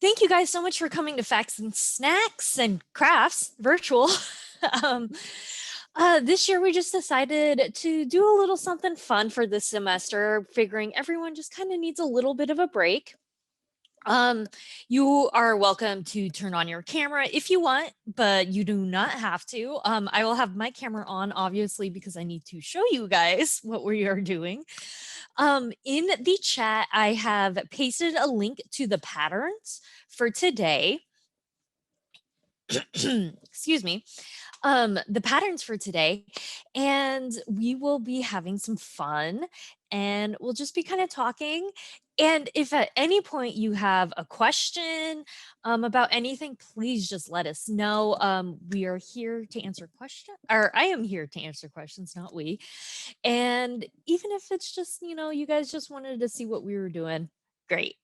Thank you guys so much for coming to Facts and Snacks and Crafts virtual. um, this year we just decided to do a little something fun for this semester, figuring everyone just kind of needs a little bit of a break. You are welcome to turn on your camera if you want, but you do not have to. I will have my camera on, obviously, because I need to show you guys what we are doing. In the chat, I have pasted a link to the patterns for today. Excuse me. The patterns for today, and we will be having some fun, and we'll just be kind of talking. And if at any point you have a question about anything, please just let us know. We are here to answer questions, or I am here to answer questions, not we. And even if it's just, you guys just wanted to see what we were doing, great.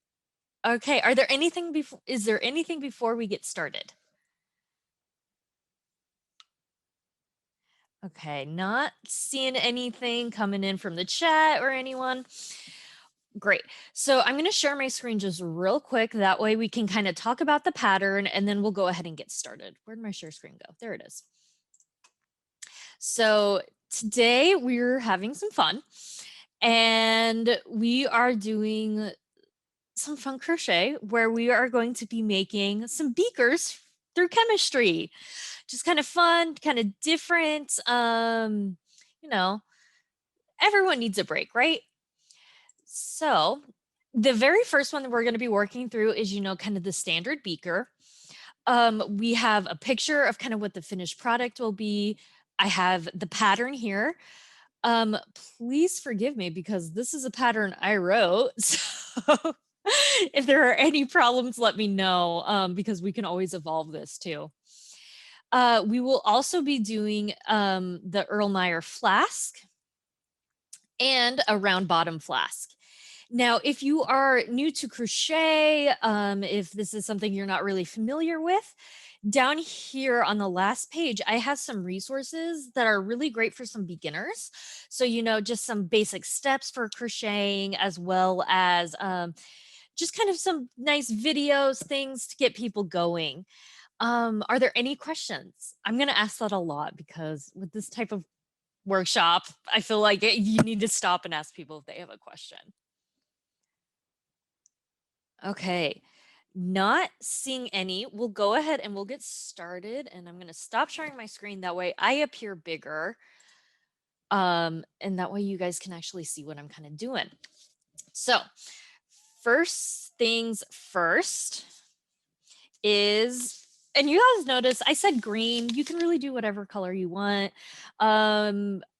Okay, are there anything before, is there anything before we get started? Okay, not seeing anything coming in from the chat or anyone. Great. So I'm going to share my screen just real quick. That way we can kind of talk about the pattern and then we'll go ahead and get started. Where'd my share screen go? There it is. So today we're having some fun and we are doing some fun crochet where we are going to be making some beakers through chemistry. Just kind of fun, kind of different. Everyone needs a break, right? So the very first one that we're going to be working through is, kind of the standard beaker. We have a picture of kind of what the finished product will be. I have the pattern here. Please forgive me because this is a pattern I wrote. So if there are any problems, let me know because we can always evolve this too. We will also be doing the Erlenmeyer flask and a round bottom flask. Now, if you are new to crochet, if this is something you're not really familiar with, down here on the last page, I have some resources that are really great for some beginners. So, just some basic steps for crocheting, as well as just kind of some nice videos, things to get people going. Are there any questions? I'm going to ask that a lot because with this type of workshop, I feel like you need to stop and ask people if they have a question. Okay, not seeing any. We'll go ahead and we'll get started, and I'm going to stop sharing my screen. That way I appear bigger. And that way you guys can actually see what I'm kind of doing. So first things first is, and you guys notice I said green. You can really do whatever color you want.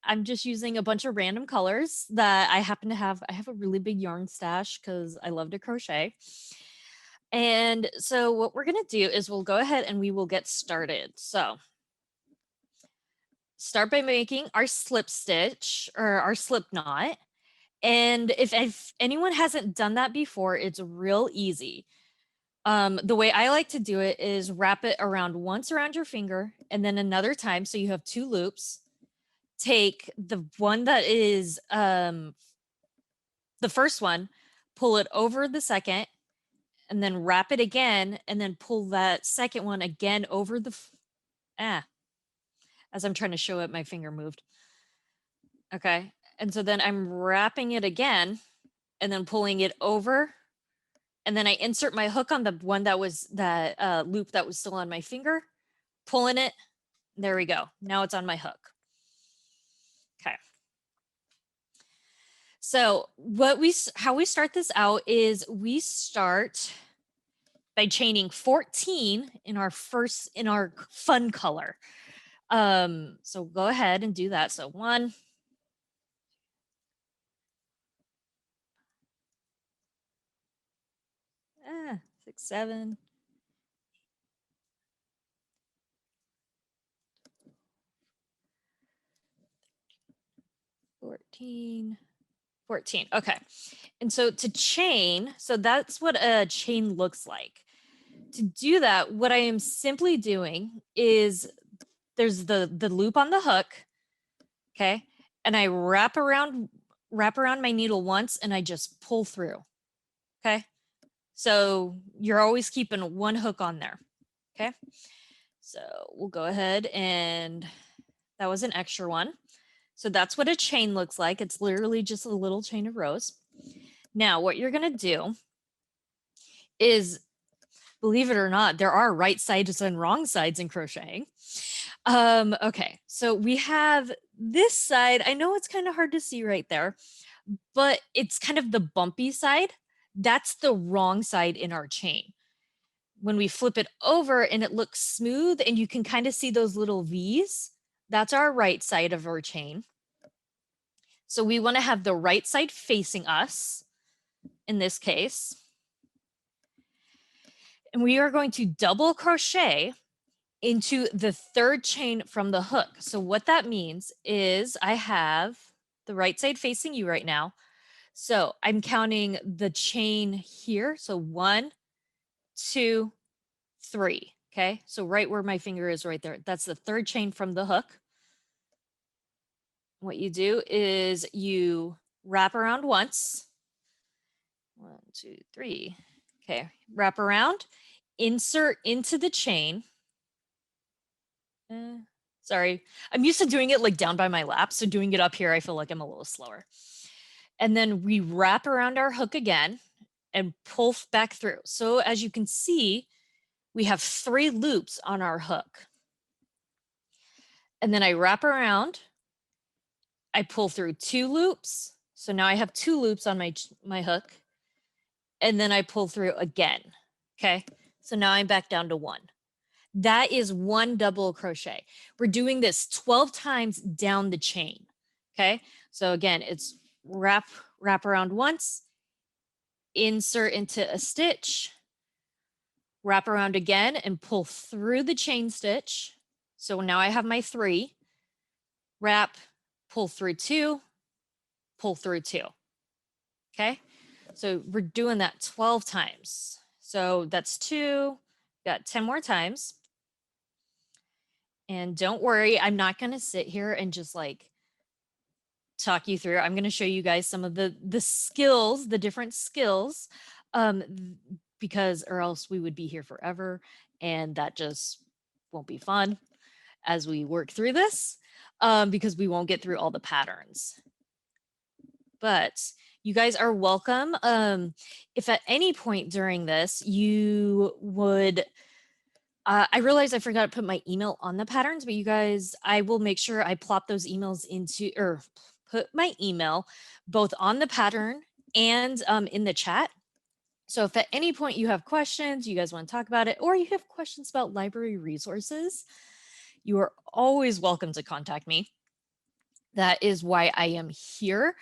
I'm just using a bunch of random colors that I happen to have. I have a really big yarn stash because I love to crochet. And so what we're going to do is we'll go ahead and we will get started. So start by making our slip stitch or our slip knot. And if anyone hasn't done that before, it's real easy. The way I like to do it is wrap it around once around your finger and then another time. So you have 2 loops. Take the one that is the first one, pull it over the second, and then wrap it again, and then pull that second one again over the, as I'm trying to show it, my finger moved. Okay. And so then I'm wrapping it again and then pulling it over. And then I insert my hook on the one that was that loop that was still on my finger, pulling it. There we go. Now it's on my hook. Okay. So how we start this out is we start by chaining 14 in our fun color. So go ahead and do that. So 1, 6, 7, 14. Okay. And so to chain, so that's what a chain looks like. To do that, what I am simply doing is there's the loop on the hook. Okay. And I wrap around my needle once and I just pull through. Okay. So you're always keeping one hook on there. Okay. So we'll go ahead, and that was an extra one. So that's what a chain looks like. It's literally just a little chain of rows. Now what you're going to do is, believe it or not, there are right sides and wrong sides in crocheting. Okay, so we have this side. I know it's kind of hard to see right there, but it's kind of the bumpy side. That's the wrong side in our chain. When we flip it over and it looks smooth and you can kind of see those little V's, that's our right side of our chain. So we want to have the right side facing us in this case. And we are going to double crochet into the third chain from the hook. So what that means is I have the right side facing you right now. So I'm counting the chain here. So 1, 2, 3. Okay. So right where my finger is right there, that's the third chain from the hook. What you do is you wrap around once. 1, 2, 3. Okay. Wrap around, insert into the chain. Sorry, I'm used to doing it like down by my lap. So doing it up here, I feel like I'm a little slower. And then we wrap around our hook again and pull back through. So as you can see, we have 3 loops on our hook. And then I wrap around, I pull through 2 loops. So now I have 2 loops on my hook. And then I pull through again. Okay. So now I'm back down to 1. That is 1 double crochet. We're doing this 12 times down the chain. Okay. So again, it's wrap around once, insert into a stitch, wrap around again and pull through the chain stitch. So now I have my 3, wrap, pull through 2, pull through 2. Okay. So we're doing that 12 times. So that's 2, got 10 more times. And don't worry, I'm not going to sit here and just like talk you through. I'm going to show you guys some of the skills, the different skills, because or else we would be here forever, and that just won't be fun as we work through this, because we won't get through all the patterns. But you guys are welcome. If at any point during this you would I realized I forgot to put my email on the patterns, but you guys, I will make sure I plop those emails into, or put my email both on the pattern and in the chat. So if at any point you have questions, you guys want to talk about it, or you have questions about library resources, you are always welcome to contact me. That is why I am here.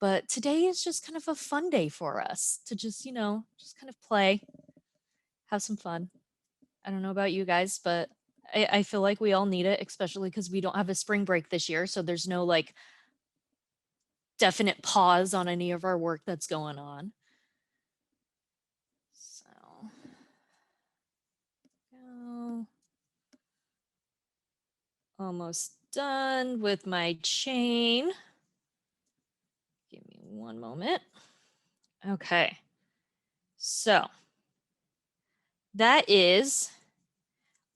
But today is just kind of a fun day for us to just, just kind of play, have some fun. I don't know about you guys, but I feel like we all need it, especially because we don't have a spring break this year. So there's no like definite pause on any of our work that's going on. So, almost done with my chain. Give me one moment. Okay. So that is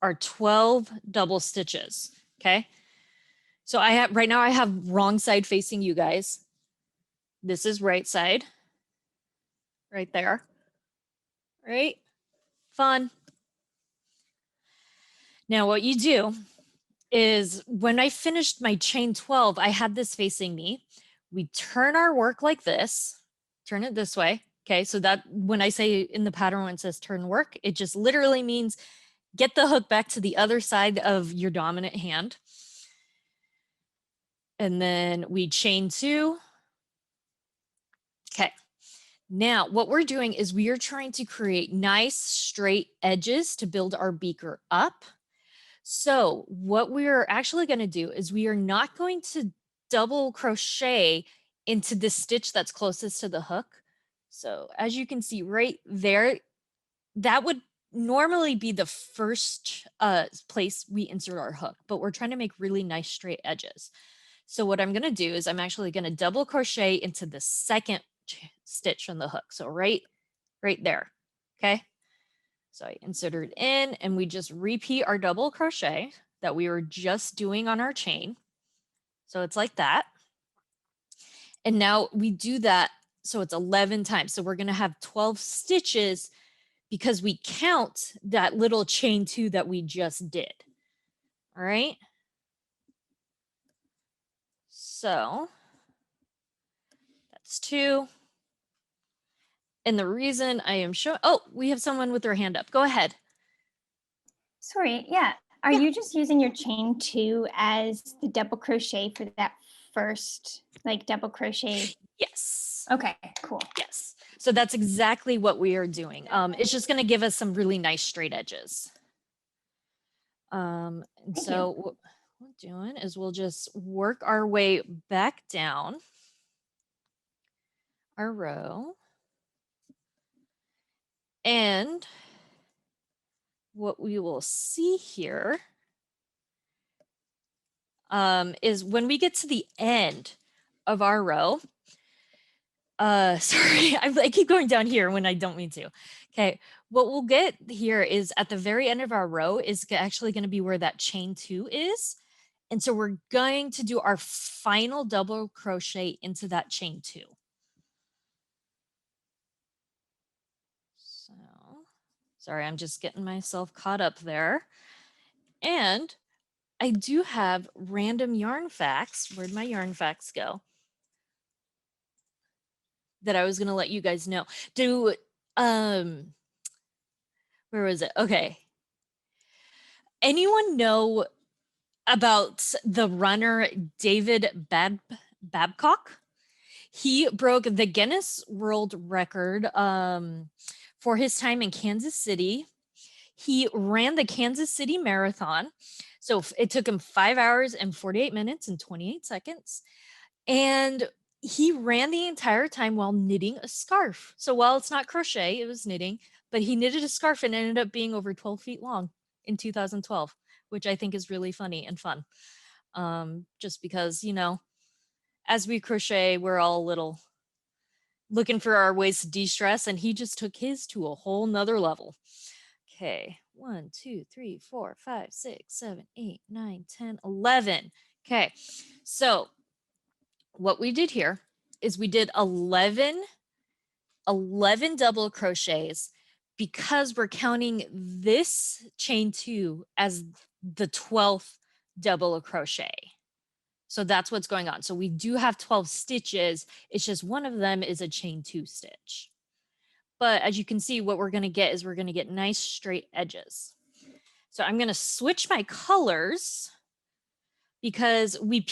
our 12 double stitches. Okay. So right now I have wrong side facing you guys. This is right side right there. Right? Fun. Now what you do is when I finished my chain 12, I had this facing me. We turn our work like this, turn it this way. Okay, so that when I say in the pattern when it says turn work, it just literally means get the hook back to the other side of your dominant hand. And then we chain 2. Okay, now what we're doing is we are trying to create nice straight edges to build our beaker up. So what we're actually going to do is we are not going to double crochet into the stitch that's closest to the hook. So as you can see right there, that would normally be the first place we insert our hook, but we're trying to make really nice straight edges. So what I'm going to do is I'm actually going to double crochet into the second stitch from the hook. So right there. Okay. So I insert it in and we just repeat our double crochet that we were just doing on our chain. So it's like that. And now we do that. So it's 11 times. So we're going to have 12 stitches because we count that little chain 2 that we just did. All right. So that's 2. And the reason I am showing, oh, we have someone with their hand up. Go ahead. Sorry, yeah. Are you just using your chain 2 as the double crochet for that first like double crochet? Yes. Okay, cool. Yes. So that's exactly what we are doing. It's just going to give us some really nice straight edges. And Thank so what we're doing is we'll just work our way back down our row. And what we will see here is when we get to the end of our row, sorry, I keep going down here when I don't mean to. Okay, what we'll get here is at the very end of our row is actually going to be where that chain 2 is. And so we're going to do our final double crochet into that chain 2. So, sorry, I'm just getting myself caught up there. And I do have random yarn facts. Where'd my yarn facts go? That I was going to let you guys know. Where was it? Okay. Anyone know about the runner David Babcock? He broke the Guinness World Record for his time in Kansas City. He ran the Kansas City Marathon. So it took him 5 hours and 48 minutes and 28 seconds. And he ran the entire time while knitting a scarf. So while it's not crochet, it was knitting, but he knitted a scarf and ended up being over 12 feet long in 2012, which I think is really funny and fun. Just because, you know, as we crochet, we're all a little looking for our ways to de-stress, and he just took his to a whole nother level. Okay, 1, 2, 3, 4, 5, 6, 7, 8, 9, 10, 11. Okay, so what we did here is we did 11 double crochets because we're counting this chain 2 as the 12th double crochet. So that's what's going on. So we do have 12 stitches. It's just one of them is a chain 2 stitch. But as you can see, what we're going to get is we're going to get nice straight edges. So I'm going to switch my colors because we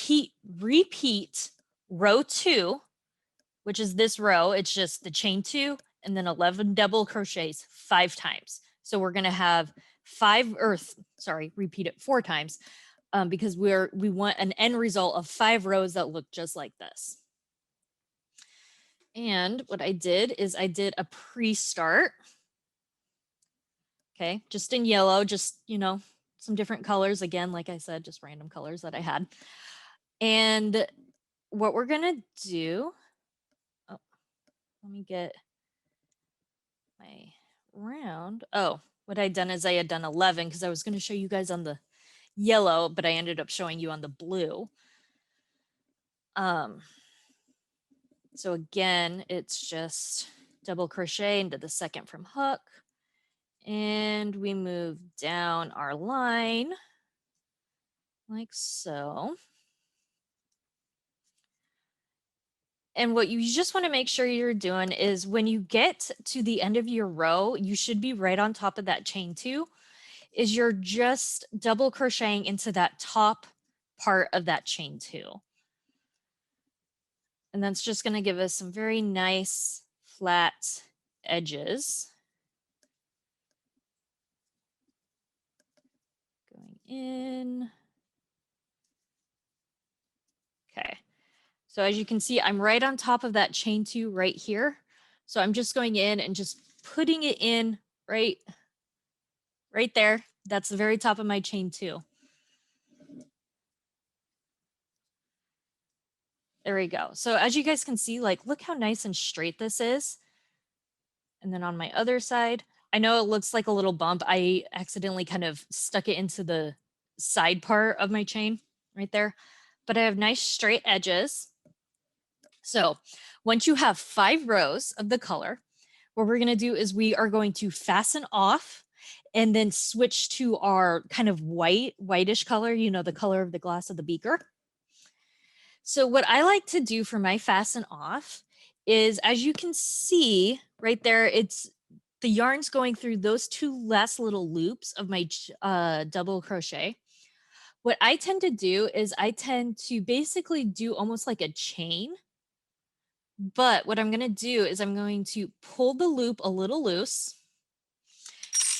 repeat row 2, which is this row. It's just the chain 2 and then 11 double crochets 5 times. So we're going to have repeat it 4 times because we want an end result of 5 rows that look just like this. And what I did is I did a pre-start. Okay, just in yellow, just, you know, some different colors. Again, like I said, just random colors that I had. And what we're gonna do, oh, let me get my round. Oh, what I'd done is I had done 11 because I was gonna show you guys on the yellow, but I ended up showing you on the blue. So again, it's just double crochet into the second from hook. And we move down our line like so. And what you just want to make sure you're doing is when you get to the end of your row, you should be right on top of that chain 2, is you're just double crocheting into that top part of that chain 2. And that's just going to give us some very nice flat edges. Going in. Okay. So as you can see, I'm right on top of that chain 2 right here. So I'm just going in and just putting it in right there. That's the very top of my chain 2. There we go. So as you guys can see, like, look how nice and straight this is. And then on my other side, I know it looks like a little bump. I accidentally kind of stuck it into the side part of my chain right there, but I have nice straight edges. So once you have 5 rows of the color, what we're going to do is we are going to fasten off and then switch to our kind of whitish color, you know, the color of the glass of the beaker. So what I like to do for my fasten off is, as you can see right there, it's the yarn's going through those 2 last little loops of my double crochet. What I tend to do is I tend to basically do almost like a chain. But what I'm going to do is I'm going to pull the loop a little loose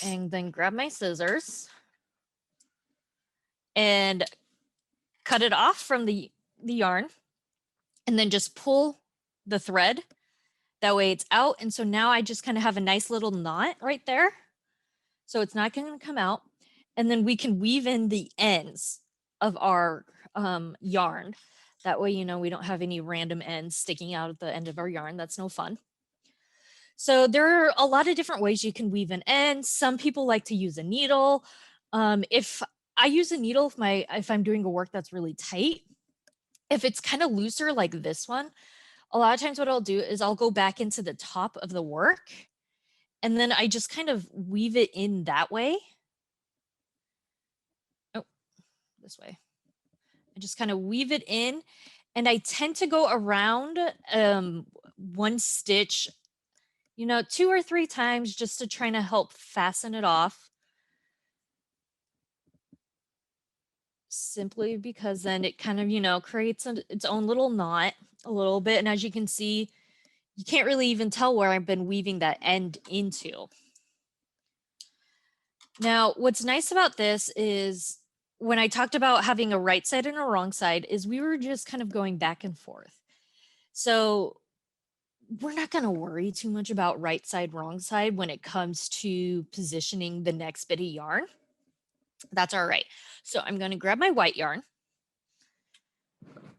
and then grab my scissors and cut it off from the yarn and then just pull the thread. That way it's out. And so now I just kind of have a nice little knot right there. So it's not going to come out. And then we can weave in the ends of our yarn. That way, you know, we don't have any random ends sticking out at the end of our yarn. That's no fun. So there are a lot of different ways you can weave in ends. Some people like to use a needle. If I use a needle if I'm doing a work that's really tight, if it's kind of looser like this one, a lot of times what I'll do is I'll go back into the top of the work and then I just kind of weave it in that way. Oh, this way. I just kind of weave it in and I tend to go around one stitch, you know, 2 or 3 times just to try to help fasten it off. Simply because then it kind of, you know, creates its own little knot a little bit. And as you can see, you can't really even tell where I've been weaving that end into. Now, what's nice about this is when I talked about having a right side and a wrong side is we were just kind of going back and forth. So we're not going to worry too much about right side, wrong side when it comes to positioning the next bit of yarn. That's all right. So I'm going to grab my white yarn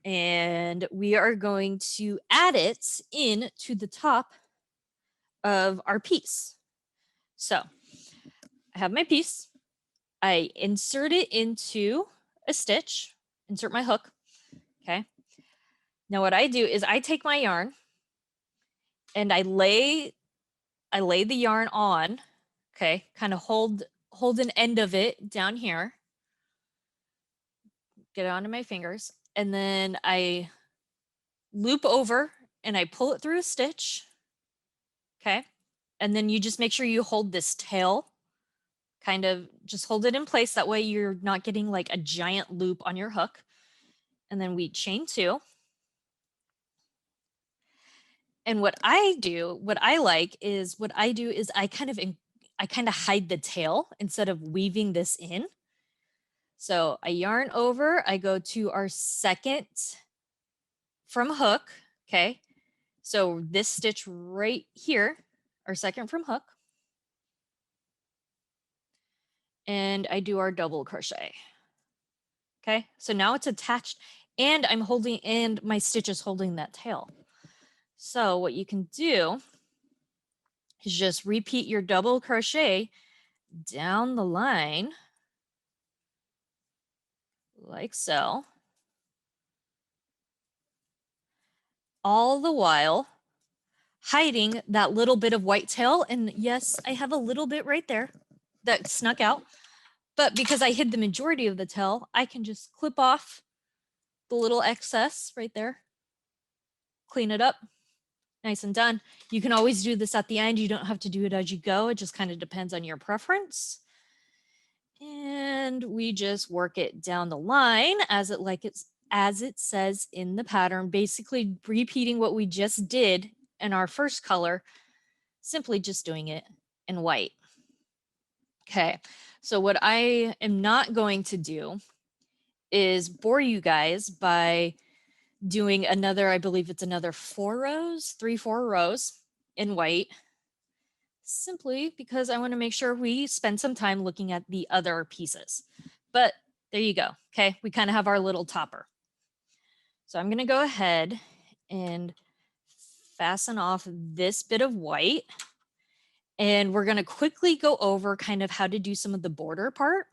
and we are going to add it in to the top of our piece. So I have my piece. I insert it into a stitch, insert my hook. Okay. Now what I do is I take my yarn and I lay the yarn on, okay, kind of hold an end of it down here, get it onto my fingers, and then I loop over and I pull it through a stitch, okay, and then you just make sure you hold this tail, kind of just hold it in place, that way you're not getting like a giant loop on your hook, and then we chain 2. And what I do is I kind of hide the tail instead of weaving this in. So I yarn over, I go to our second from hook, okay? So this stitch right here, our second from hook. And I do our double crochet. Okay, so now it's attached and my stitch is holding that tail. So what you can do is just repeat your double crochet down the line like so, all the while hiding that little bit of white tail. And yes, I have a little bit right there that snuck out, but because I hid the majority of the tail, I can just clip off the little excess right there, clean it up, nice and done. You can always do this at the end. You don't have to do it as you go. It just kind of depends on your preference. And we just work it down the line as it says in the pattern, basically repeating what we just did in our first color, simply just doing it in white. Okay, so what I am not going to do is bore you guys by doing another, I believe it's another 4 rows, 4 rows in white, simply because I want to make sure we spend some time looking at the other pieces. But there you go. Okay, we kind of have our little topper. So I'm going to go ahead and fasten off this bit of white. And we're going to quickly go over kind of how to do some of the border part.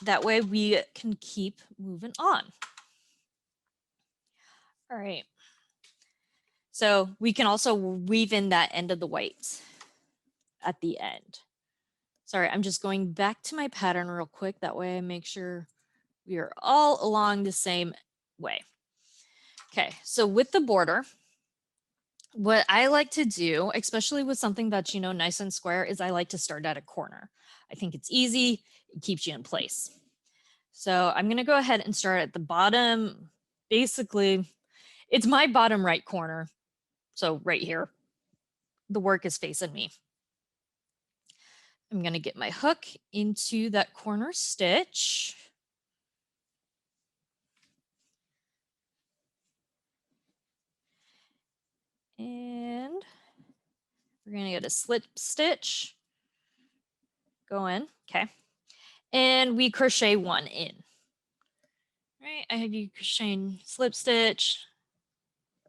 That way we can keep moving on. All right. So we can also weave in that end of the white at the end. Sorry, I'm just going back to my pattern real quick. That way I make sure we are all along the same way. Okay, so with the border, what I like to do, especially with something that's, you know, nice and square, is I like to start at a corner. I think it's easy, it keeps you in place. So I'm gonna go ahead and start at the bottom. Basically, it's my bottom right corner. So right here, the work is facing me. I'm gonna get my hook into that corner stitch. And we're gonna get a slip stitch. Go in, okay. And we crochet one in. Right, I have you crocheting slip stitch.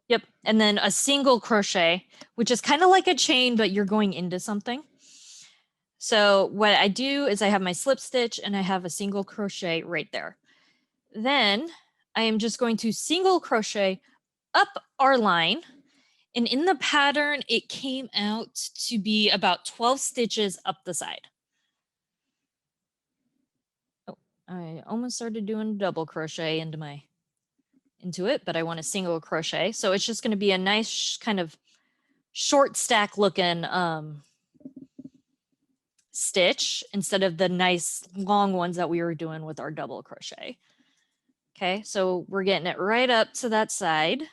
Yep, and then a single crochet, which is kind of like a chain, but you're going into something. So what I do is I have my slip stitch and I have a single crochet right there. Then I am just going to single crochet up our line. And in the pattern, it came out to be about 12 stitches up the side. Oh, I almost started doing double crochet into it, but I want a single crochet. So it's just going to be a nice kind of short stack looking stitch instead of the nice long ones that we were doing with our double crochet. Okay, so we're getting it right up to that side.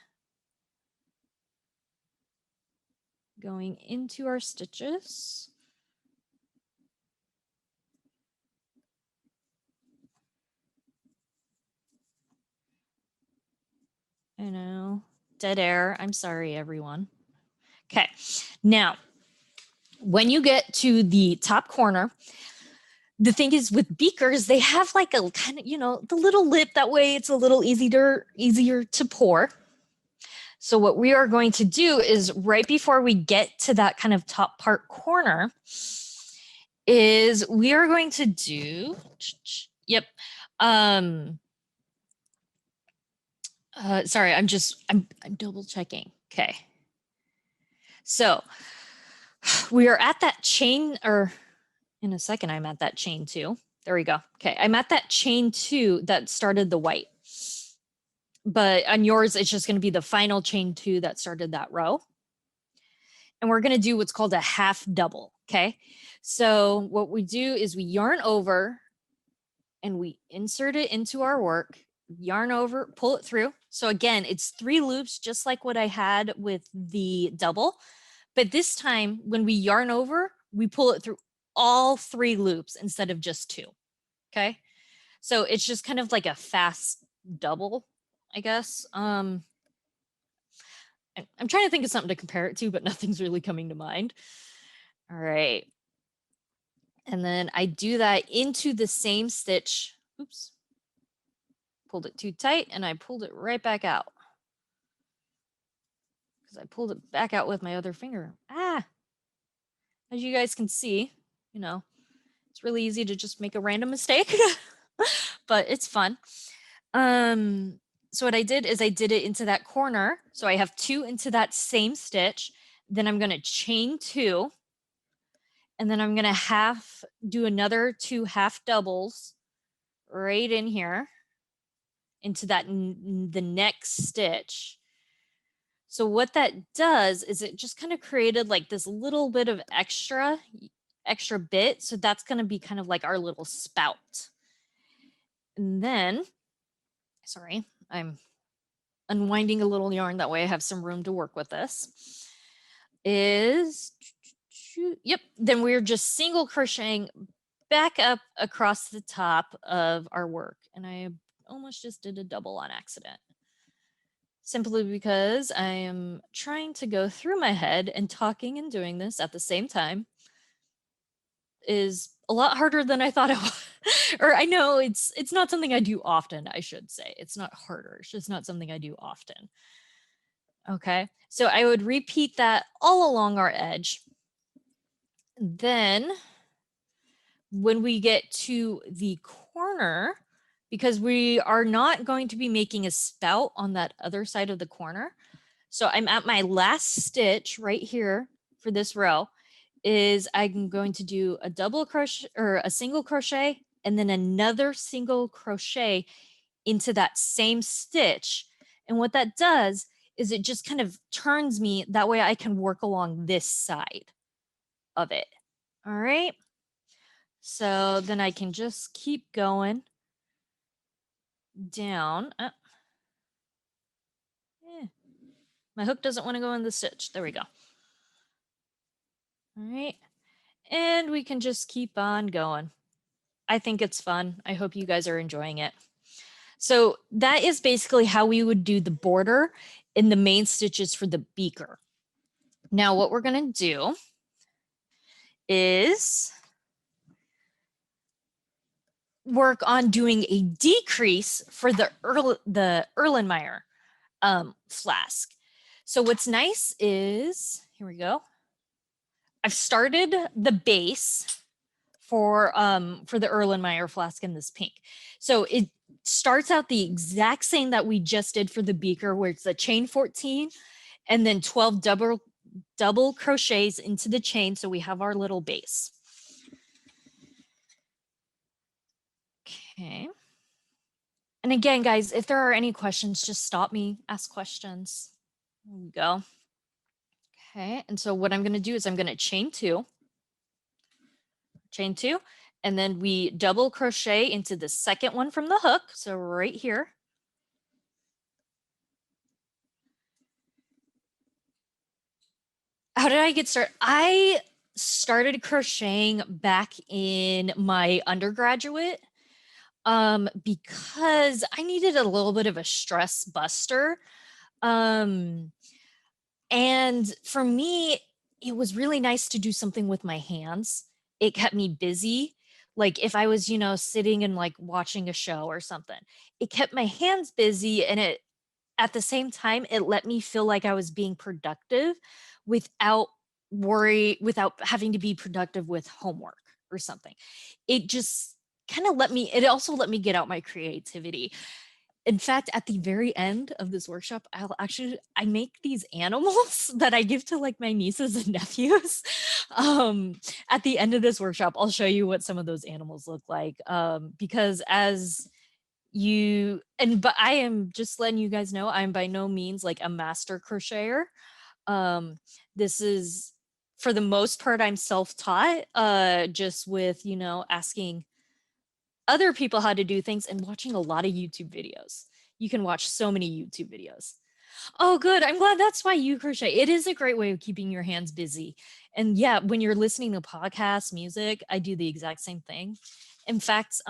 Going into our stitches. I know, dead air. I'm sorry, everyone. Okay, now when you get to the top corner, the thing is with beakers, they have like a kind of, you know, the little lip, that way it's a little easier to pour. So what we are going to do is right before we get to that kind of top part corner is we are going to do, yep. Sorry, I'm double checking. Okay. So we are at that chain, or in a second, I'm at that chain 2. There we go. Okay, I'm at that chain 2 that started the white. But on yours, it's just going to be the final chain 2 that started that row. And we're going to do what's called a half double, okay? So what we do is we yarn over and we insert it into our work, yarn over, pull it through. So again, it's 3 loops, just like what I had with the double. But this time, when we yarn over, we pull it through all 3 loops instead of just 2, okay? So it's just kind of like a fast double, I guess. I'm trying to think of something to compare it to, but nothing's really coming to mind. All right. And then I do that into the same stitch. Oops. Pulled it too tight and I pulled it right back out. Because I pulled it back out with my other finger. Ah! As you guys can see, you know, it's really easy to just make a random mistake, but it's fun. So what I did is I did it into that corner. So I have 2 into that same stitch. Then I'm going to chain 2. And then I'm going to do another 2 half doubles right in here into that the next stitch. So what that does is it just kind of created like this little bit of extra bit. So that's going to be kind of like our little spout. And then, sorry, I'm unwinding a little yarn, that way I have some room to work with this. Yep, then we're just single crocheting back up across the top of our work. And I almost just did a double on accident. Simply because I am trying to go through my head, and talking and doing this at the same time is a lot harder than I thought it was. Or I know it's not something I do often, I should say. It's not harder, it's just not something I do often. Okay, so I would repeat that all along our edge. Then when we get to the corner, because we are not going to be making a spout on that other side of the corner. So I'm at my last stitch right here for this row is I'm going to do a double crochet or a single crochet and then another single crochet into that same stitch. And what that does is it just kind of turns me that way I can work along this side of it. All right. So then I can just keep going down. My hook doesn't want to go in the stitch. There we go. All right. And we can just keep on going. I think it's fun. I hope you guys are enjoying it. So that is basically how we would do the border in the main stitches for the beaker. Now what we're going to do is work on doing a decrease for the Erlenmeyer flask. So what's nice is, here we go. I've started the base for the Erlenmeyer flask in this pink. So it starts out the exact same that we just did for the beaker, where it's a chain 14 and then 12 double crochets into the chain. So we have our little base. Okay. And again, guys, if there are any questions, just stop me, ask questions. There we go. Okay, and so what I'm going to do is I'm going to chain two, and then we double crochet into the second one from the hook. So right here. How did I get started? I started crocheting back in my undergraduate because I needed a little bit of a stress buster. And for me, it was really nice to do something with my hands. It kept me busy. Like if I was, sitting and like watching a show or something, it kept my hands busy, and it at the same time, it let me feel like I was being productive without without having to be productive with homework or something. It just kind of it also let me get out my creativity. In fact, at the very end of this workshop, I make these animals that I give to like my nieces and nephews. At the end of this workshop, I'll show you what some of those animals look like. Because but I am just letting you guys know I'm by no means like a master crocheter. This is, for the most part, I'm self-taught, just with, asking other people how to do things and watching a lot of YouTube videos. You can watch so many YouTube videos. Oh, good. I'm glad that's why you crochet. It is a great way of keeping your hands busy. And yeah, when you're listening to podcasts, music, I do the exact same thing. In fact,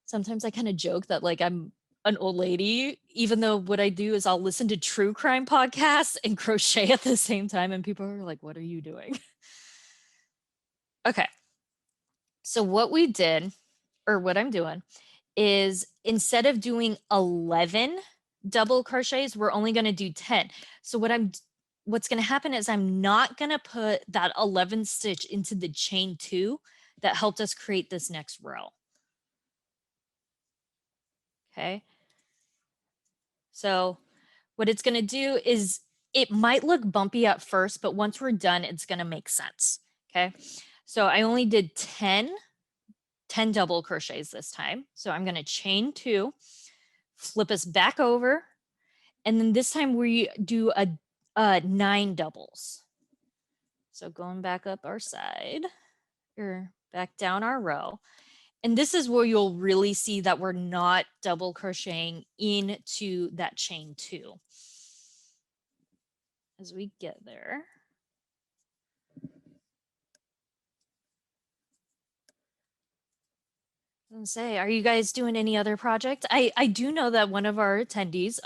sometimes I kind of joke that like I'm an old lady, even though what I do is I'll listen to true crime podcasts and crochet at the same time. And people are like, what are you doing? Okay. So what we did, or what I'm doing, is instead of doing 11 double crochets, we're only going to do 10. So what's going to happen is I'm not going to put that 11 stitch into the chain 2 that helped us create this next row. Okay. So what it's going to do is it might look bumpy at first, but once we're done, it's going to make sense. Okay. So I only did 10 double crochets this time. So I'm going to chain 2, flip us back over, and then this time we do a 9 doubles. So going back up our side, or back down our row. And this is where you'll really see that we're not double crocheting into that chain 2. As we get there. And say, are you guys doing any other project? I do know that one of our attendees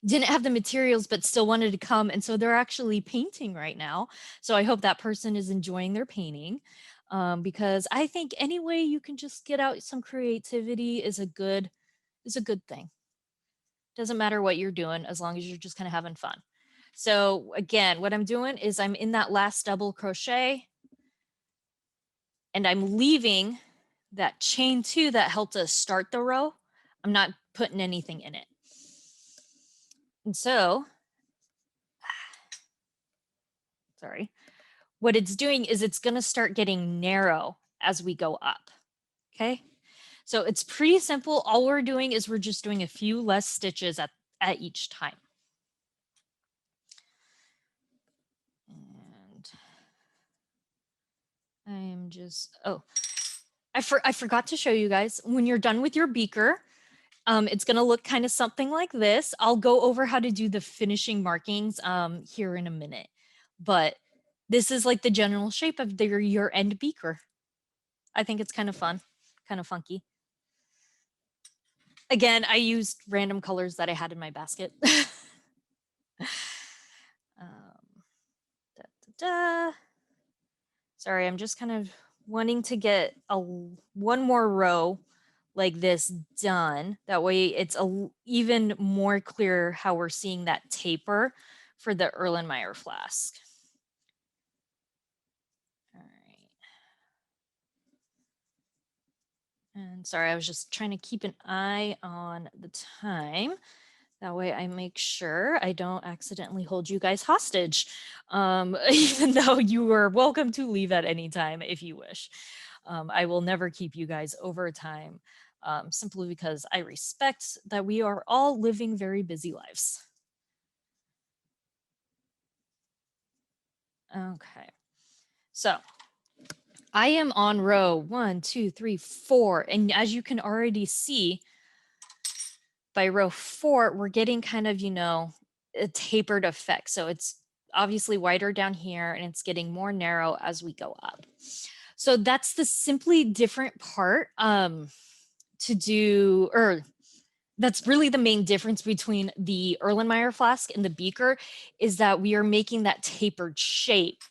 didn't have the materials but still wanted to come, and so they're actually painting right now. So I hope that person is enjoying their painting, because I think any way you can just get out some creativity is a good thing. Doesn't matter what you're doing as long as you're just kind of having fun. So again, what I'm doing is I'm in that last double crochet and I'm leaving that chain 2 that helped us start the row. I'm not putting anything in it. And so, sorry, what it's doing is it's going to start getting narrow as we go up. Okay. So it's pretty simple. All we're doing is we're just doing a few less stitches at each time. And I'm just, oh, I forgot to show you guys, when you're done with your beaker, it's going to look kind of something like this. I'll go over how to do the finishing markings here in a minute, but this is like the general shape of your end beaker. I think it's kind of fun, kind of funky. Again, I used random colors that I had in my basket. Sorry, I'm just kind of wanting to get one more row like this done. That way it's even more clear how we're seeing that taper for the Erlenmeyer flask. All right. And sorry, I was just trying to keep an eye on the time. That way I make sure I don't accidentally hold you guys hostage, even though you are welcome to leave at any time if you wish. I will never keep you guys over time, simply because I respect that we are all living very busy lives. Okay, so I am on row 1, 2, 3, 4, and as you can already see, by row 4, we're getting kind of, a tapered effect. So it's obviously wider down here and it's getting more narrow as we go up. So that's the simply different part to do, or that's really the main difference between the Erlenmeyer flask and the beaker, is that we are making that tapered shape.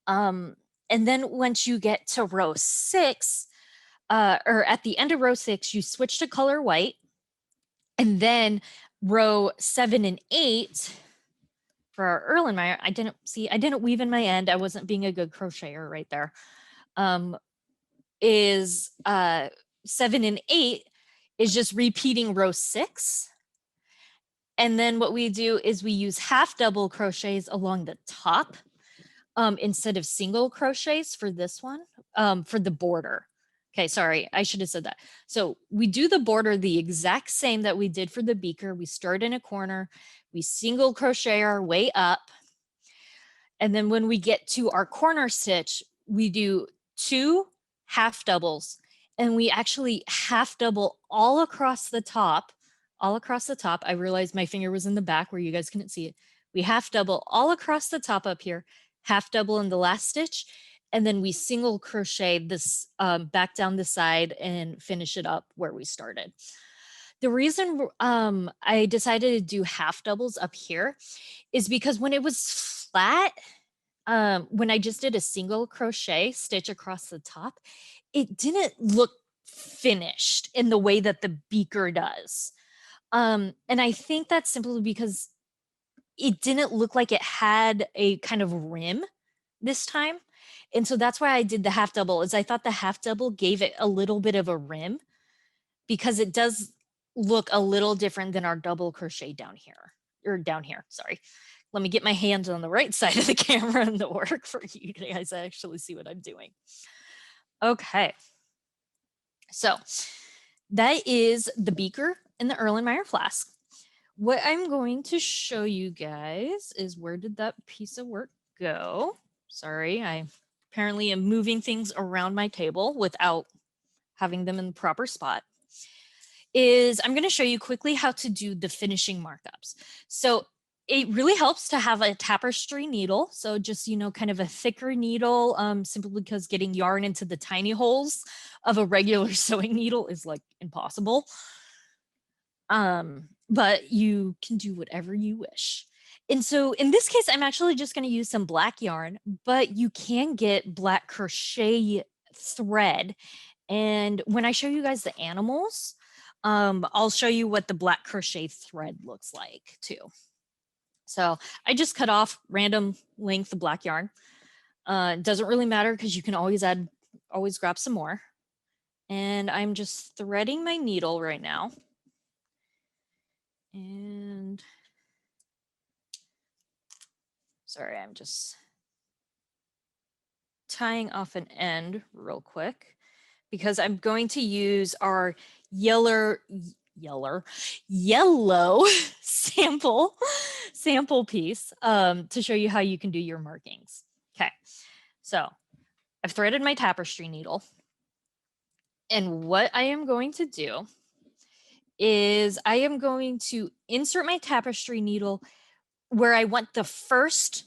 And then once you get to row 6, or at the end of row 6, you switch to color white. And then row 7 and 8 for our Erlenmeyer, I didn't weave in my end. I wasn't being a good crocheter right there. Is 7 and 8 is just repeating row 6. And then what we do is we use half double crochets along the top instead of single crochets for this one, for the border. Okay, sorry, I should have said that. So we do the border the exact same that we did for the beaker. We start in a corner, we single crochet our way up. And then when we get to our corner stitch, we do 2 half doubles, and we actually half double all across the top, I realized my finger was in the back where you guys couldn't see it. We half double all across the top up here, half double in the last stitch, and then we single crochet this back down the side and finish it up where we started. The reason I decided to do half doubles up here is because when it was flat, when I just did a single crochet stitch across the top, it didn't look finished in the way that the beaker does. And I think that's simply because it didn't look like it had a kind of rim this time. And so that's why I did the half double, is I thought the half double gave it a little bit of a rim, because it does look a little different than our double crochet down here, sorry. Let me get my hands on the right side of the camera and the work for you guys to actually see what I'm doing. Okay. So that is the beaker and the Erlenmeyer flask. What I'm going to show you guys is, where did that piece of work go? Sorry, I apparently am moving things around my table without having them in the proper spot. I'm going to show you quickly how to do the finishing markups. So it really helps to have a tapestry needle. So just, kind of a thicker needle, simply because getting yarn into the tiny holes of a regular sewing needle is like impossible. But you can do whatever you wish. And so in this case, I'm actually just going to use some black yarn, but you can get black crochet thread. And when I show you guys the animals, I'll show you what the black crochet thread looks like too. So I just cut off random length of black yarn. It doesn't really matter because you can always grab some more. And I'm just threading my needle right now. And sorry, I'm just tying off an end real quick because I'm going to use our yellow sample piece to show you how you can do your markings. Okay, so I've threaded my tapestry needle, and what I am going to do is I am going to insert my tapestry needle where I want the first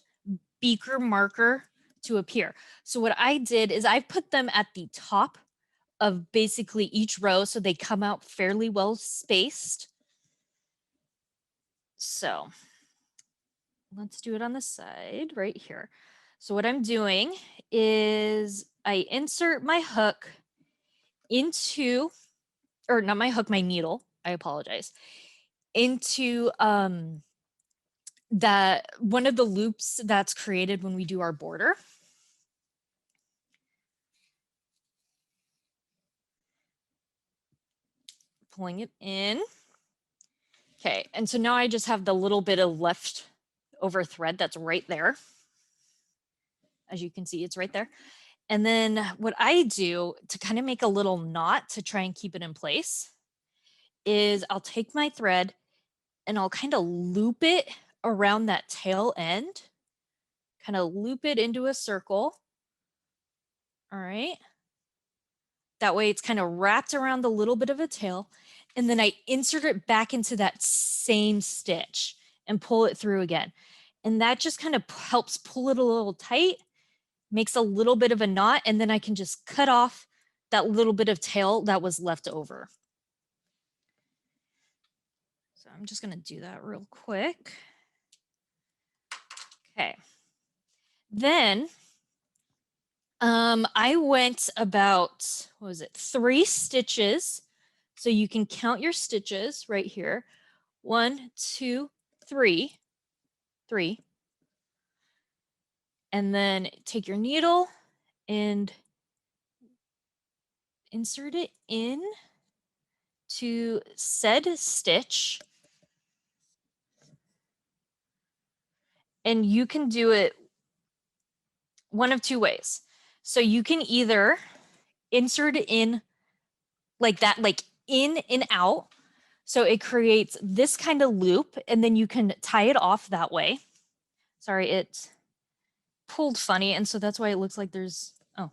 beaker marker to appear. So what I did is I put them at the top of basically each row so they come out fairly well spaced. So let's do it on the side right here. So what I'm doing is I insert my hook into, or not my hook, my needle, I apologize, into that one of the loops that's created when we do our border. Pulling it in. Okay, and so now I just have the little bit of left over thread that's right there. As you can see, it's right there. And then what I do to kind of make a little knot to try and keep it in place is I'll take my thread and I'll kind of loop it around that tail end, kind of loop it into a circle. All right. That way it's kind of wrapped around a little bit of a tail. And then I insert it back into that same stitch and pull it through again. And that just kind of helps pull it a little tight, makes a little bit of a knot, and then I can just cut off that little bit of tail that was left over. So I'm just going to do that real quick. Okay. Then I went about, what was it, 3 stitches. So you can count your stitches right here. 1, 2, 3. 3. And then take your needle and insert it in to said stitch. And you can do it one of 2 ways. So you can either insert it in like that, like in and out. So it creates this kind of loop, and then you can tie it off that way. Sorry, it pulled funny, and so that's why it looks like there's, oh,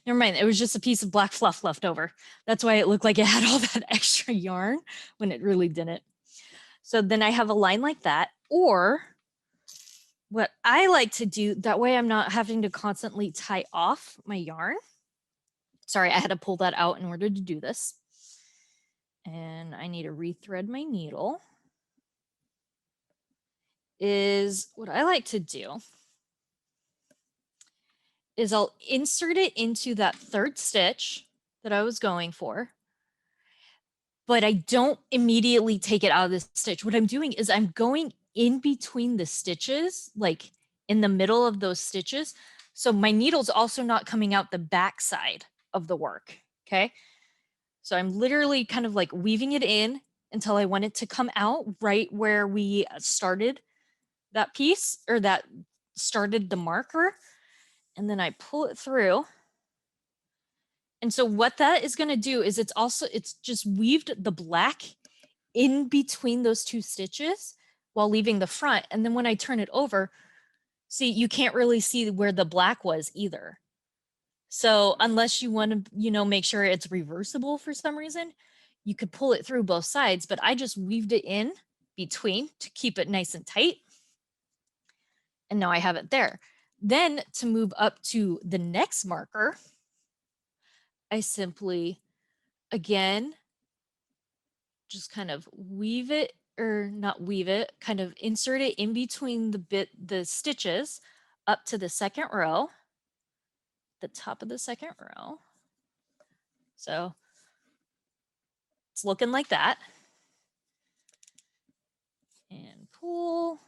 never mind. It was just a piece of black fluff left over. That's why it looked like it had all that extra yarn when it really didn't. So then I have a line like that, or what I like to do, that way I'm not having to constantly tie off my yarn. Sorry, I had to pull that out in order to do this. And I need to rethread my needle. Is what I like to do is I'll insert it into that 3rd stitch that I was going for, but I don't immediately take it out of the stitch. What I'm doing is I'm going in between the stitches, like in the middle of those stitches. So my needle's also not coming out the back side of the work, okay? So I'm literally kind of like weaving it in until I want it to come out right where we started that piece, or that started the marker. And then I pull it through. And so what that is going to do is it's just weaved the black in between those 2 stitches while leaving the front. And then when I turn it over, see, you can't really see where the black was either. So unless you want to, make sure it's reversible for some reason, you could pull it through both sides, but I just weaved it in between to keep it nice and tight. And now I have it there. Then to move up to the next marker, I simply, again, just kind of weave it, or not weave it, kind of insert it in between the stitches up to the 2nd row, the top of the 2nd row. So It's looking like that. And pull.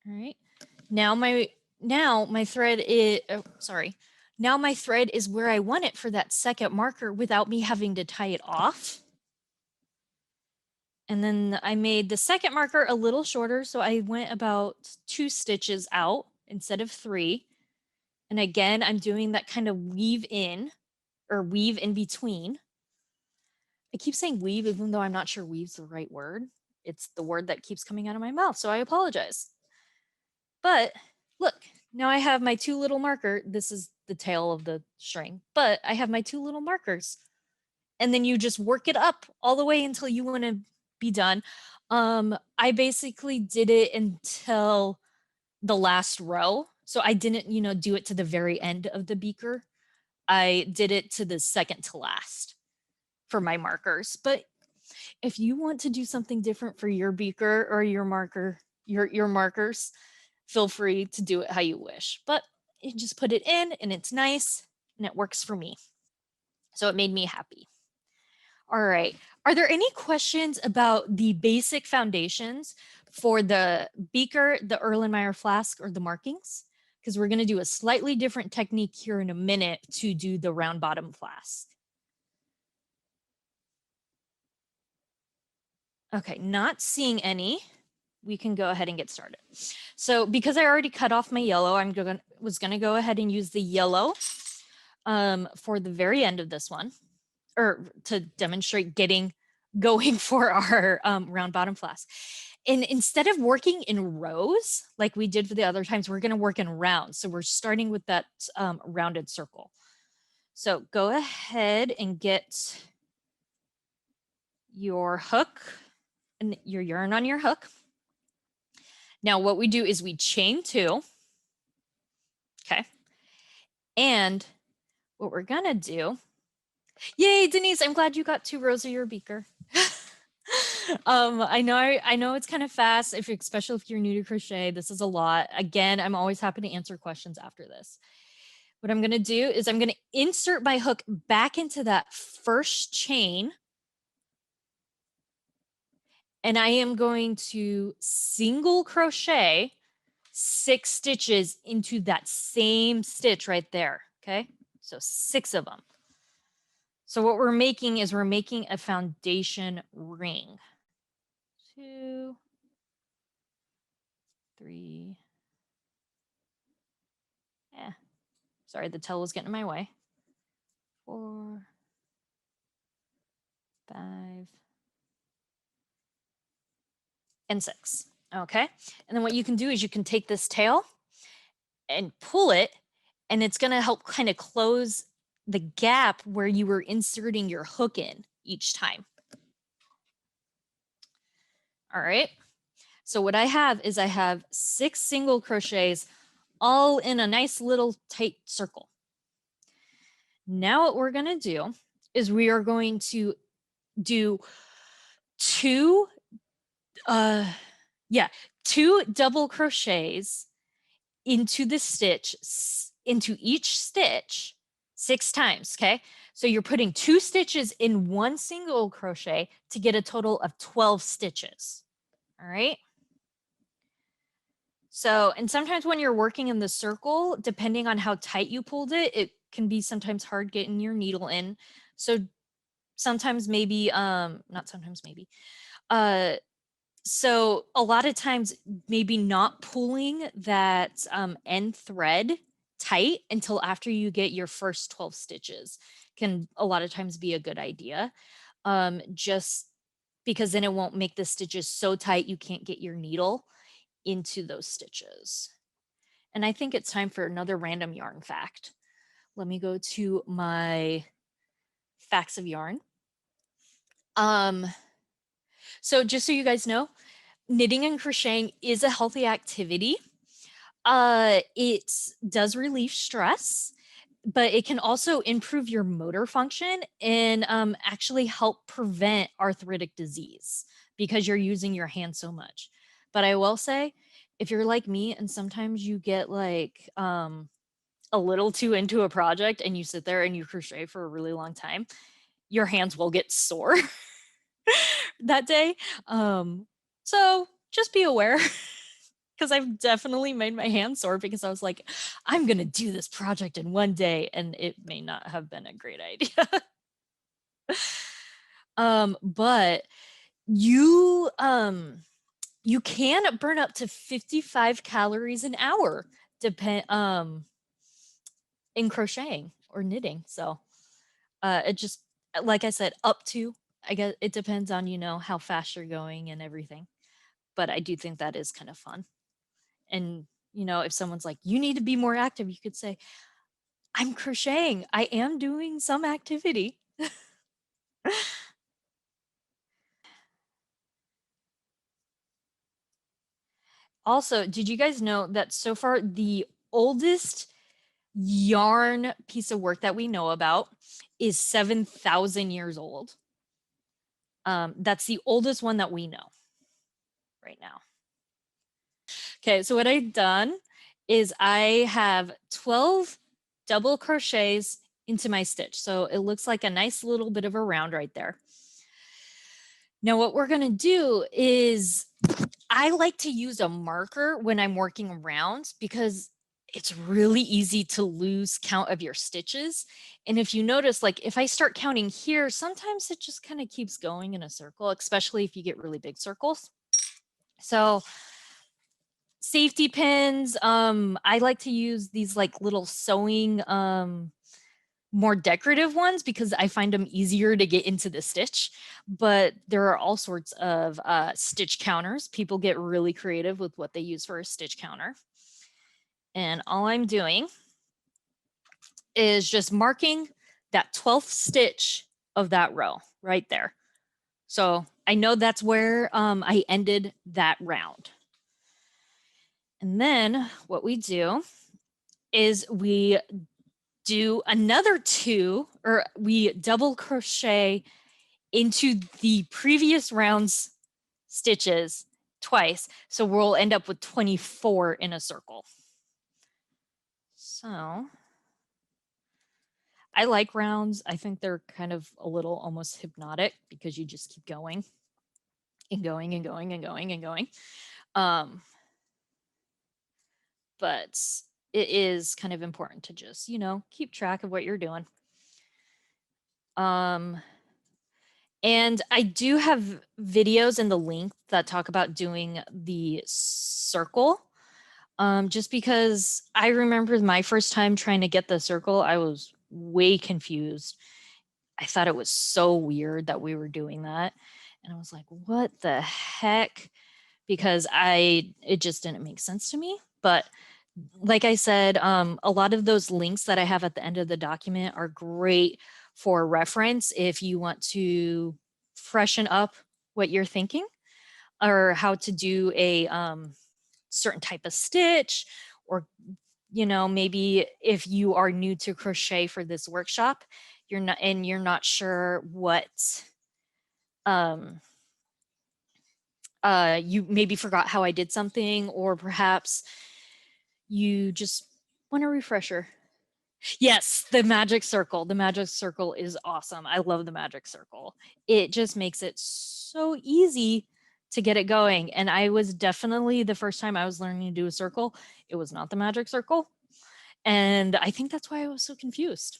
All right. Now my thread is, Now my thread is where I want it for that second marker without me having to tie it off. And then I made the second marker a little shorter, so I went about 2 stitches out instead of 3. And again, I'm doing that kind of weave in between. I keep saying weave, even though I'm not sure weave's the right word. It's the word that keeps coming out of my mouth, so I apologize. But look, now I have my 2 little marker. This is the tail of the string, but I have my 2 little markers. And then you just work it up all the way until you want to be done. I basically did it until the last row. So I didn't, do it to the very end of the beaker. I did it to the second to last for my markers. But if you want to do something different for your beaker or your marker, your markers, feel free to do it how you wish. But you just put it in and it's nice and it works for me. So it made me happy. All right. Are there any questions about the basic foundations for the beaker, the Erlenmeyer flask, or the markings? Because we're going to do a slightly different technique here in a minute to do the round bottom flask. Okay, not seeing any. We can go ahead and get started. So because I already cut off my yellow, was going to go ahead and use the yellow for the very end of this one, or to demonstrate going for our round bottom flask. And instead of working in rows like we did for the other times, we're going to work in rounds. So we're starting with that rounded circle. So go ahead and get your hook and your yarn on your hook. Now what we do is we chain 2. Okay. And what we're going to do, yay, Denise, I'm glad you got 2 rows of your beaker. I know it's kind of fast, especially if you're new to crochet. This is a lot. Again, I'm always happy to answer questions after this. What I'm going to do is I'm going to insert my hook back into that first chain. And I am going to single crochet 6 stitches into that same stitch right there. Okay, so 6 of them. So what we're making is a foundation ring. 2, 3. Yeah, sorry, the tail was getting in my way. 4, 5, and 6. Okay, and then what you can do is you can take this tail and pull it, and it's going to help kind of close the gap where you were inserting your hook in each time. All right, so what I have 6 single crochets all in a nice little tight circle. Now what we're going to do is we are going to do 2 double crochets into each stitch 6 times. Okay, so you're putting 2 stitches in one single crochet to get a total of 12 stitches. All right, so, and sometimes when you're working in the circle, depending on how tight you pulled it, it can be sometimes hard getting your needle in. So sometimes maybe not sometimes maybe so a lot of times maybe not pulling that end thread tight until after you get your first 12 stitches can a lot of times be a good idea, just because then it won't make the stitches so tight you can't get your needle into those stitches. And I think it's time for another random yarn fact. Let me go to my facts of yarn. So just so you guys know, knitting and crocheting is a healthy activity. It does relieve stress, but it can also improve your motor function and actually help prevent arthritic disease because you're using your hands so much. But I will say, if you're like me and sometimes you get like a little too into a project and you sit there and you crochet for a really long time, your hands will get sore that day. So just be aware because I've definitely made my hands sore because I was like, I'm going to do this project in one day, and it may not have been a great idea. But you can burn up to 55 calories an hour in crocheting or knitting. So it just, like I said, up to, I guess it depends on, how fast you're going and everything. But I do think that is kind of fun. And, if someone's like, you need to be more active, you could say, I'm crocheting. I am doing some activity. Also, did you guys know that so far the oldest yarn piece of work that we know about is 7,000 years old? That's the oldest one that we know right now. Okay, so what I've done is I have 12 double crochets into my stitch. So it looks like a nice little bit of a round right there. Now what we're gonna do is I like to use a marker when I'm working around because it's really easy to lose count of your stitches. And if you notice, like if I start counting here, sometimes it just kind of keeps going in a circle, especially if you get really big circles. So safety pins, I like to use these like little sewing, more decorative ones because I find them easier to get into the stitch. But there are all sorts of stitch counters. People get really creative with what they use for a stitch counter. And all I'm doing is just marking that 12th stitch of that row right there. So I know that's where I ended that round. And then what we do is we do another two, or we double crochet into the previous round's stitches twice. So we'll end up with 24 in a circle. So I like rounds. I think they're kind of a little almost hypnotic because you just keep going and going and going and going and going. But it is kind of important to just, keep track of what you're doing. And I do have videos in the link that talk about doing the circle. Just because I remember my first time trying to get the circle, I was way confused. I thought it was so weird that we were doing that. And I was like, what the heck? Because it just didn't make sense to me. But like I said, a lot of those links that I have at the end of the document are great for reference if you want to freshen up what you're thinking or how to do a certain type of stitch, or maybe if you are new to crochet for this workshop, you're not sure what you maybe forgot how I did something, or perhaps you just want a refresher. Yes, the magic circle. The magic circle is awesome. I love the magic circle. It just makes it so easy to get it going. And I was definitely, the first time I was learning to do a circle, it was not the magic circle. And I think that's why I was so confused,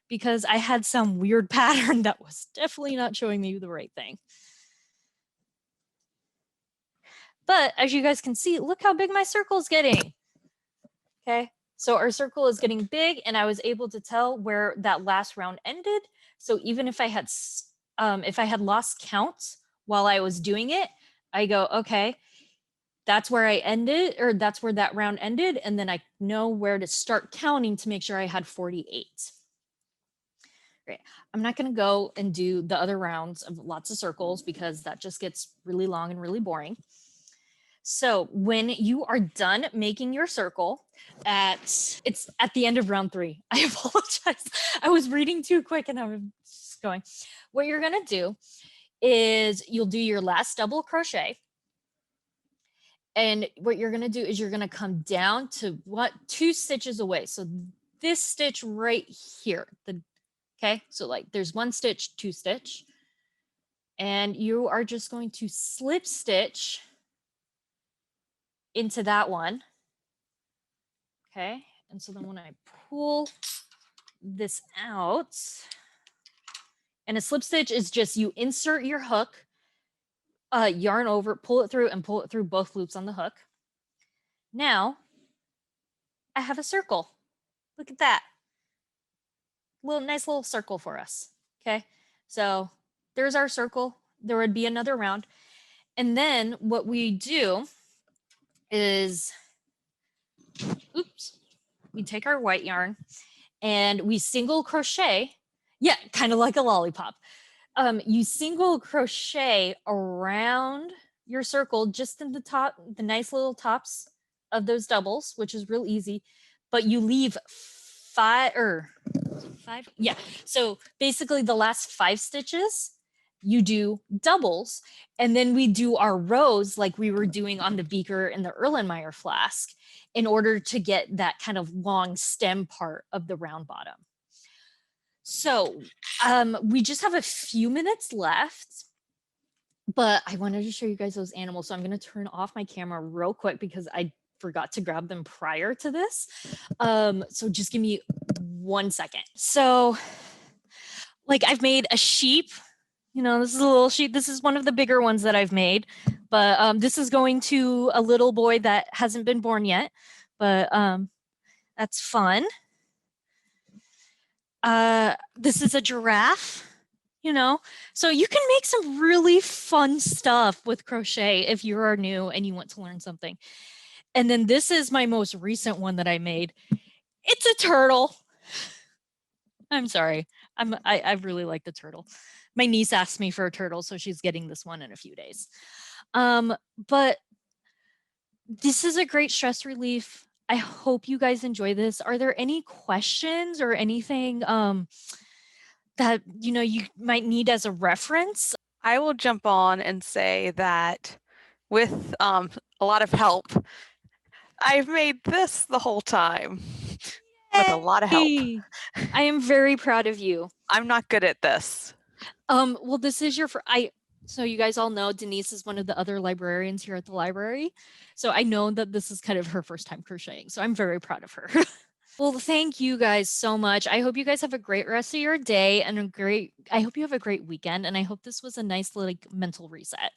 because I had some weird pattern that was definitely not showing me the right thing. But as you guys can see, look how big my circle is getting. Okay, so our circle is getting big, and I was able to tell where that last round ended. So even if I had lost count while I was doing it, I go, okay, that's where I ended, or that's where that round ended, and then I know where to start counting to make sure I had 48. Great. I'm not going to go and do the other rounds of lots of circles because that just gets really long and really boring. So when you are done making your circle, it's at the end of round 3. I apologize. I was reading too quick and I was just going. What you're going to do is you'll do your last double crochet. And what you're going to do is you're going to come down to 2 stitches away. So this stitch right here, Okay, so like there's 1 stitch, 2 stitch, and you are just going to slip stitch into that one. Okay, and so then when I pull this out, and a slip stitch is just you insert your hook, yarn over, pull it through, and pull it through both loops on the hook. Now I have a circle. Look at that. Nice little circle for us. Okay, so there's our circle. There would be another round. And then what we do is, oops, we take our white yarn and we single crochet. Yeah, kind of like a lollipop. You single crochet around your circle just in the top, the nice little tops of those doubles, which is real easy, but you leave 5 or 5. Yeah. So basically the last 5 stitches, you do doubles, and then we do our rows like we were doing on the beaker and the Erlenmeyer flask in order to get that kind of long stem part of the round bottom. So we just have a few minutes left, but I wanted to show you guys those animals. So I'm going to turn off my camera real quick because I forgot to grab them prior to this. So just give me 1 second. So like I've made a sheep, you know, this is a little sheep. This is one of the bigger ones that I've made, but this is going to a little boy that hasn't been born yet, but that's fun. This is a giraffe, you know, so you can make some really fun stuff with crochet if you are new and you want to learn something. And then this is my most recent one that I made. It's a turtle. I'm sorry. I really like the turtle. My niece asked me for a turtle, so she's getting this one in a few days. But this is a great stress relief. I hope you guys enjoy this. Are there any questions or anything that you might need as a reference? I will jump on and say that with a lot of help, I've made this the whole time with a lot of help. I am very proud of you. I'm not good at this. Well, this is so you guys all know Denise is one of the other librarians here at the library. So I know that this is kind of her first time crocheting. So I'm very proud of her. Well, thank you guys so much. I hope you guys have a great rest of your day and I hope you have a great weekend. And I hope this was a nice little mental reset.